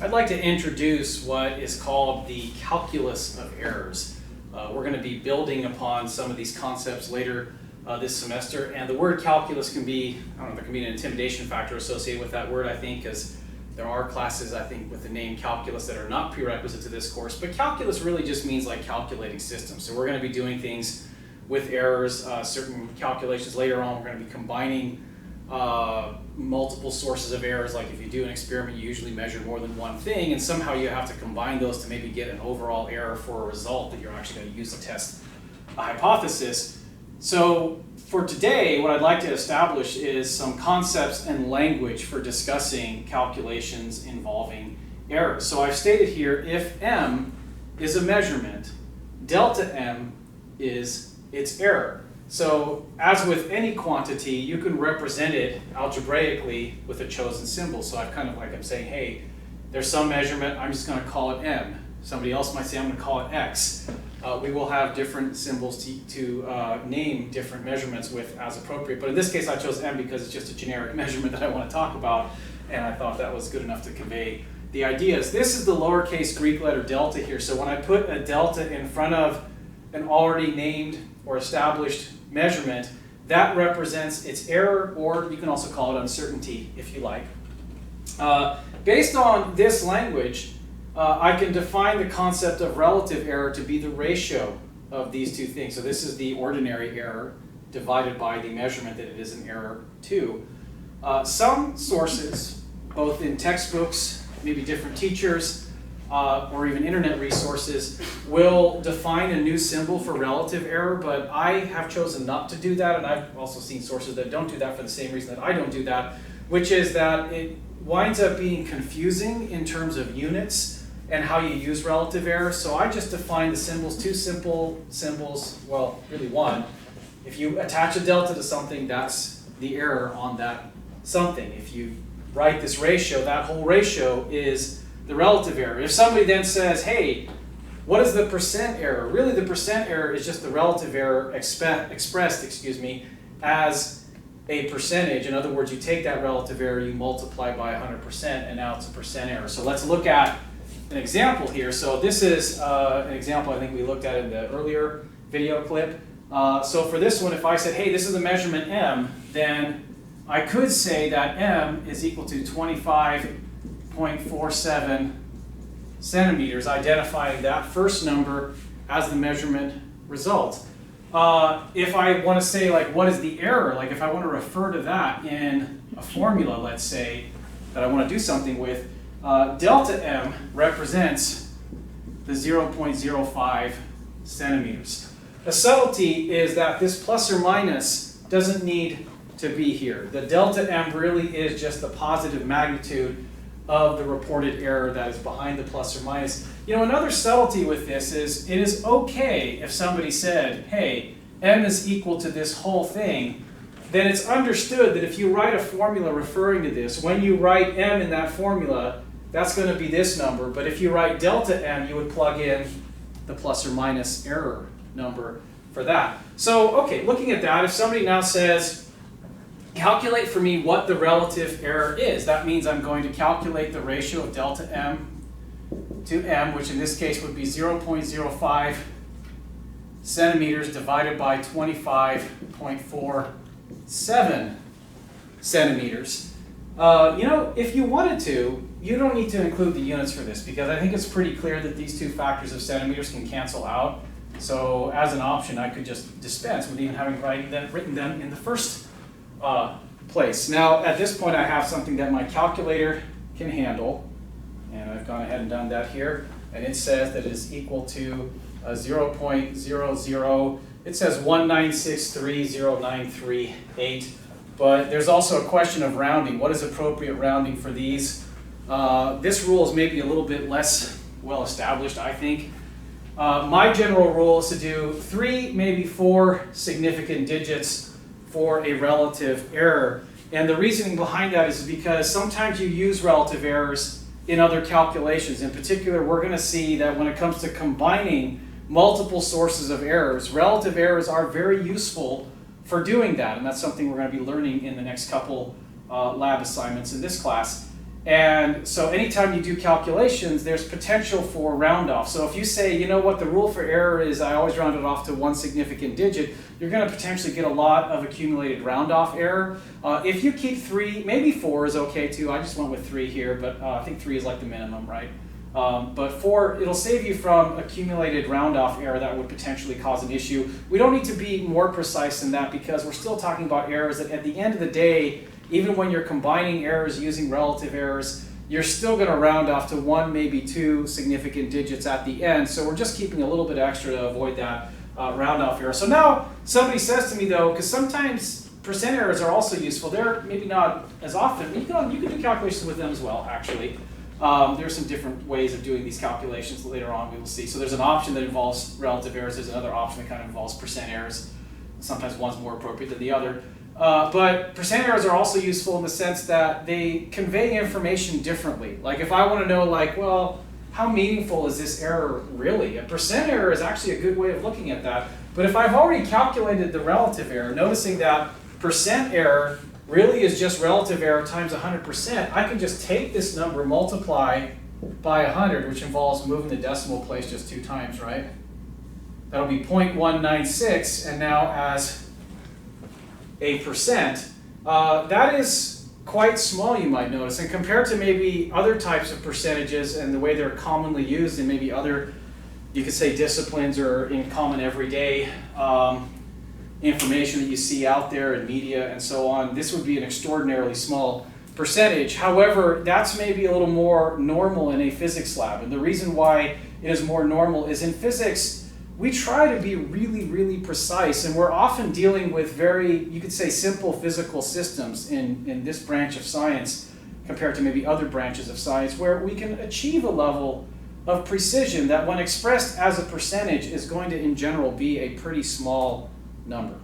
I'd like to introduce what is called the calculus of errors. We're going to be building upon some of these concepts later this semester, and the word calculus can be, I don't know, there can be an intimidation factor associated with that word, I think, because there are classes, I think, with the name calculus that are not prerequisite to this course, but calculus really just means like calculating systems. So we're going to be doing things with errors, certain calculations. Later on, we're going to be combining multiple sources of errors. Like if you do an experiment, you usually measure more than one thing, and somehow you have to combine those to maybe get an overall error for a result that you're actually going to use to test a hypothesis. So for today, what I'd like to establish is some concepts and language for discussing calculations involving errors. So I've stated here, if m is a measurement, delta m is its error. So as with any quantity, you can represent it algebraically with a chosen symbol. So I've kind of like I'm saying, hey, there's some measurement, I'm just going to call it m. Somebody else might say I'm going to call it x. We will have different symbols to name different measurements with as appropriate. But in this case, I chose m because it's just a generic measurement that I want to talk about, and I thought that was good enough to convey the ideas. This is the lowercase Greek letter delta here. So when I put a delta in front of an already named or established measurement, that represents its error, or you can also call it uncertainty if you like. Based on this language, I can define the concept of relative error to be the ratio of these two things. So this is the ordinary error divided by the measurement that it is an error to. Some sources, both in textbooks, maybe different teachers, or even internet resources, will define a new symbol for relative error, but I have chosen not to do that, and I've also seen sources that don't do that for the same reason that I don't do that, which is that it winds up being confusing in terms of units and how you use relative error. So I just define the symbols, two simple symbols, well, really one. If you attach a delta to something, that's the error on that something. If you write this ratio, that whole ratio is the relative error. If somebody then says, hey, what is the percent error? Really, the percent error is just the relative error expressed as a percentage. In other words, you take that relative error, you multiply by 100%, and now it's a percent error. So let's look at an example here. So this is an example I think we looked at in the earlier video clip. So for this one, if I said, hey, this is the measurement m, then I could say that m is equal to 25.47 centimeters, identifying that first number as the measurement result. If I want to say, like, what is the error? Like, if I want to refer to that in a formula, let's say, that I want to do something with, delta m represents the 0.05 centimeters. The subtlety is that this plus or minus doesn't need to be here. The delta m really is just the positive magnitude of the reported error that is behind the plus or minus. You know, another subtlety with this is it is okay if somebody said, hey, m is equal to this whole thing, then it's understood that if you write a formula referring to this, when you write m in that formula, that's going to be this number. But if you write delta m, you would plug in the plus or minus error number for that. So, okay, looking at that, if somebody now says, calculate for me what the relative error is. That means I'm going to calculate the ratio of delta m to m, which in this case would be 0.05 centimeters divided by 25.47 centimeters. You know, if you wanted to, you don't need to include the units for this, because I think it's pretty clear that these two factors of centimeters can cancel out. So as an option, I could just dispense with even having written them in the first place. Now, at this point, I have something that my calculator can handle, and I've gone ahead and done that here, and it says that it is equal to 0.00, it says 1963093.8, but there's also a question of rounding. What is appropriate rounding for these? This rule is maybe a little bit less well established, I think. My general rule is to do 3, maybe 4 significant digits for a relative error. And the reasoning behind that is because sometimes you use relative errors in other calculations. In particular, we're going to see that when it comes to combining multiple sources of errors, relative errors are very useful for doing that. And that's something we're going to be learning in the next couple lab assignments in this class. And so anytime you do calculations, there's potential for round off. So if you say, you know what, the rule for error is I always round it off to one significant digit, you're going to potentially get a lot of accumulated round off error. If you keep 3, maybe 4 is okay too. I just went with 3 here, but I think 3 is like the minimum, right? But 4, it'll save you from accumulated round off error that would potentially cause an issue. We don't need to be more precise than that because we're still talking about errors that at the end of the day, even when you're combining errors using relative errors, you're still going to round off to 1, maybe 2 significant digits at the end. So we're just keeping a little bit extra to avoid that round off error. So now somebody says to me though, because sometimes percent errors are also useful. They're maybe not as often. You can do calculations with them as well, actually. There's some different ways of doing these calculations later on we will see. So there's an option that involves relative errors. There's another option that kind of involves percent errors. Sometimes one's more appropriate than the other. But percent errors are also useful in the sense that they convey information differently. Like if I want to know, like, well, how meaningful is this error really? A percent error is actually a good way of looking at that. But if I've already calculated the relative error, noticing that percent error really is just relative error times 100%, I can just take this number, multiply by 100, which involves moving the decimal place just 2 times, right? That'll be 0.196, and now as a percent, that is quite small, you might notice, and compared to maybe other types of percentages and the way they're commonly used in maybe other, you could say, disciplines or in common everyday information that you see out there in media and so on, this would be an extraordinarily small percentage. However, that's maybe a little more normal in a physics lab, and the reason why it is more normal is in physics, we try to be really, really precise, and we're often dealing with very, you could say, simple physical systems in this branch of science compared to maybe other branches of science where we can achieve a level of precision that when expressed as a percentage is going to, in general, be a pretty small number.